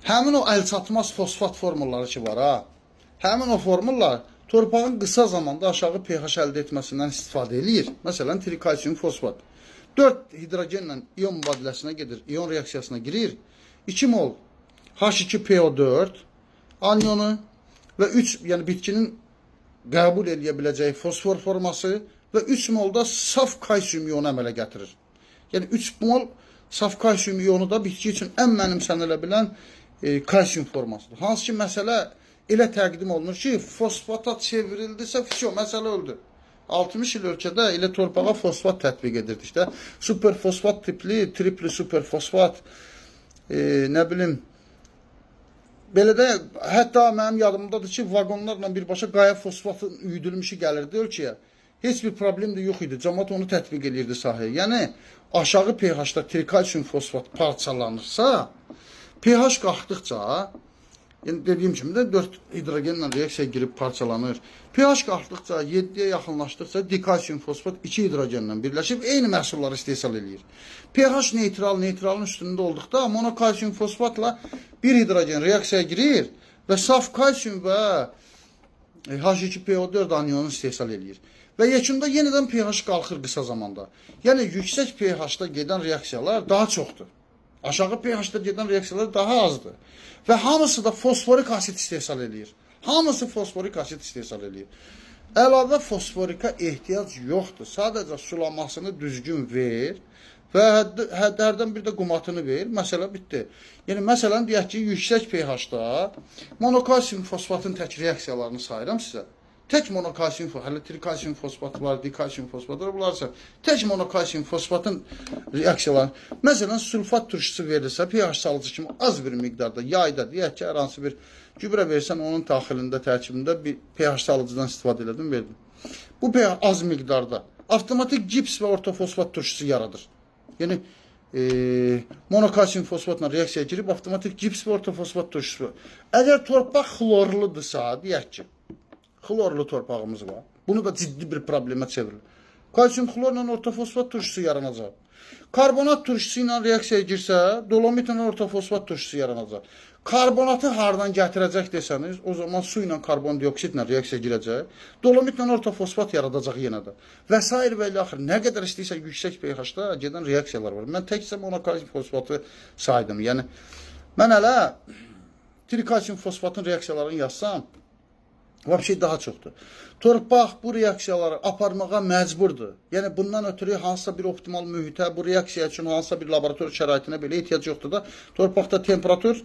Həmin o əlçatmaz fosfat formulları ki var ha. Həmin o formullar torpağın qısa zamanda aşağı pH əldə etməsindən istifadə eləyir. Məsələn, trikalsium fosfat. 4 hidrogenlə ion mübadiləsinə gedir, ion reaksiyasına girir. 2 mol H2PO4 anyonu və 3, yəni bitkinin qəbul edə biləcəyi fosfor forması və 3 mol da saf kalsium iyonu əmələ gətirir. Yəni 3 mol saf kalsium iyonu da bitki üçün ən mənimsənilə bilən kalsium formasıdır. Hansı ki, məsələ elə təqdim olunur ki, fosfata çevrildisə, məsələ öldü. 60 il ölkədə elə torpağa fosfat tətbiq edirdik də. Superfosfat tipli, tripli superfosfat, nə bilim, belə də, hətta mənim yadımdadır ki, vagonlarla birbaşa qaya fosfatın üyüdülmüşü gəlirdi ölkəyə. Heç bir problem də yox idi. Cəmaət onu tətbiq edirdi sahəyə. Yəni, aşağı pH-da trikalsium fosfat parçalanırsa, pH qalxdıqca, yəni dediyim kimi də 4 hidrogenlə reaksiyaya girib parçalanır. pH qalxdıqca, 7-yə yaxınlaşdıqca dikalsium fosfat 2 hidrogenlə birləşib eyni məhsulları istehsal edir. pH neytralın üstündə olduqda monokalsium fosfatla bir hidrogen reaksiyaya girir və saf kalsium və H2PO4 anyonunu istehsal edir. Və yekunda yenidən pH qalxır qısa zamanda. Yəni, yüksək pH-da gedən reaksiyalar daha çoxdur. Aşağı pH-da gedən reaksiyalar daha azdır. Və hamısı da fosforik asid istehsal edir. Hamısı fosforik asid istehsal edir. Əlavə fosforika ehtiyac yoxdur. Sadəcə sulamasını düzgün ver və hərdən bir də qumatını ver. Məsələ bitdi. Yəni, məsələn, deyək ki, yüksək pH-da monokalsium fosfatın tək reaksiyalarını sayıram sizə. Tək monokalsium fosfat, hələ trikalsium fosfat var, dikalsium fosfat var, bunlarsa tək monokalsium fosfatın reaksiyaları. Məsələn, sulfat turşusu verilirsə, pH salıcı kimi az bir miqdarda, yayda, deyək ki, hər hansı bir gübrə versən, onun daxilində, tərkibində bir pH salıcıdan istifadə elədim, verdim. Bu pH az miqdarda avtomatik gips və ortofosfat turşusu yaradır. Yəni, monokalsium fosfatla reaksiyaya girib, avtomatik gips və ortofosfat turşusu. Əgər torpaq xlorludirsa, deyək ki, xlorlu torpağımız var. Bunu da ciddi bir problemə çevrilir. Kalsium xlorla ortofosfat turşusu yaranacaq. Karbonat turşusu ilə reaksiyaya girsə, dolomitlə ortofosfat turşusu yaranacaq. Karbonatı hardan gətirəcək desəniz, o zaman su ilə karbondioksitlə reaksiyaya girəcək. Dolomitlə ortofosfat yaradacaq yenə də. Və s. və ilə axır. Nə qədər istəyirsə yüksək pH-da gedən reaksiyalar var. Mən təkcə monokalsium fosfatı saydım. Yəni, mən hələ trikalsium fosfatın reaksiyalarını yazsam, vəbşi daha çoxdur. Torpaq bu reaksiyaları aparmağa məcburdur. Yəni, bundan ötürü hansısa bir optimal mühitə, bu reaksiya üçün hansısa bir laborator şəraitinə belə ehtiyac yoxdur da, torpaqda temperatur,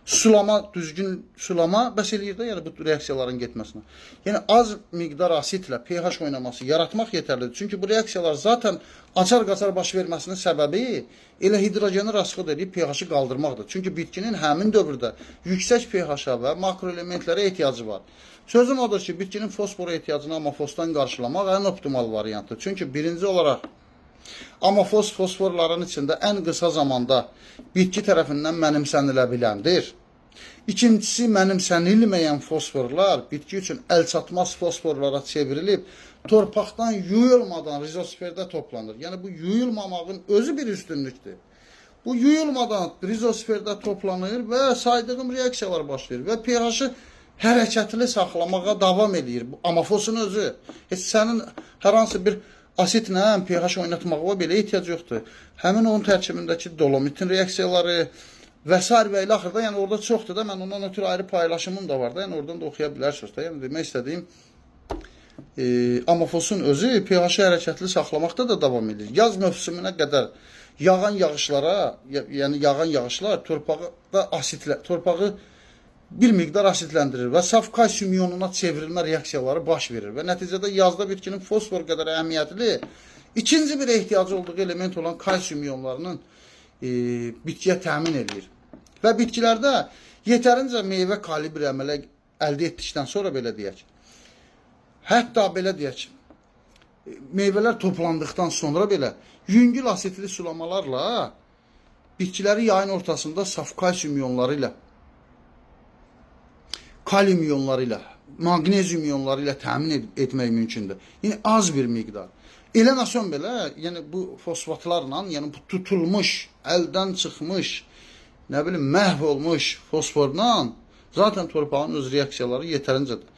sulama, düzgün sulama bəs eləyir də, yəni bu reaksiyaların getməsinə. Yəni, az miqdar asidlə pH oynaması yaratmaq yetərlidir. Çünki bu reaksiyalar zaten açar-qaçar baş verməsinin səbəbi elə hidrogeni rasxod edib pH-ı qaldırmaqdır. Çünki bitkinin həmin dövrdə yüksək pH-a və makroelementlərə ehtiyacı var. Sözüm odur ki, bitkinin fosfora ehtiyacını amofosdan qarşılamaq ən optimal variantdır. Çünki birinci olaraq amofos fosforların içində ən qısa zamanda bitki tərəfindən mənimsənilə biləndir. İkincisi, mənimsənilməyən fosforlar bitki üçün əlçatmaz fosforlara çevrilib, torpaqdan yuyulmadan rizosferdə toplanır. Yəni, bu yuyulmamağın özü bir üstünlükdür. Bu yuyulmadan rizosferdə toplanır və saydığım reaksiyalar başlayır və pH-ı hərəkətli saxlamağa davam edir. Amofosun özü. Heç sənin hər hansı bir asidlə pH oynatmağa belə ehtiyac yoxdur. Həmin onun tərkibindəki dolomitin reaksiyaları və s. və ilə axırda, yəni orada çoxdur da, mən ondan ötürü ayrı paylaşımım da var da, yəni oradan da oxuya bilərsiniz da. Yəni demək istədiyim, amofosun özü pH hərəkətli saxlamaqda da davam edir. Yaz mövsümünə qədər yağan yağışlara, yəni yağan yağışlar torpağı bir miqdar asidləndirir və saf kalsium iyonuna çevrilmə reaksiyaları baş verir və nəticədə yazda bitkinin fosfor qədər əhəmiyyətli ikinci bir ehtiyacı olduğu element olan kalsium iyonlarının bitkiyə təmin edir. Və bitkilərdə yetərincə meyvə kalibri əmələ əldə etdikdən sonra belə deyək, hətta belə deyək, meyvələr toplandıqdan sonra belə yüngül asidli sulamalarla bitkiləri yayın ortasında saf kalsium iyonları ilə, kalium iyonları ilə, magnezium iyonları ilə təmin etmək mümkündür. Yəni, az bir miqdar. Elə nason belə, yəni bu fosfatlarla, yəni bu tutulmuş, əldən çıxmış nə bilim məhv olmuş fosforla zaten torpağın öz reaksiyaları yetərincədir.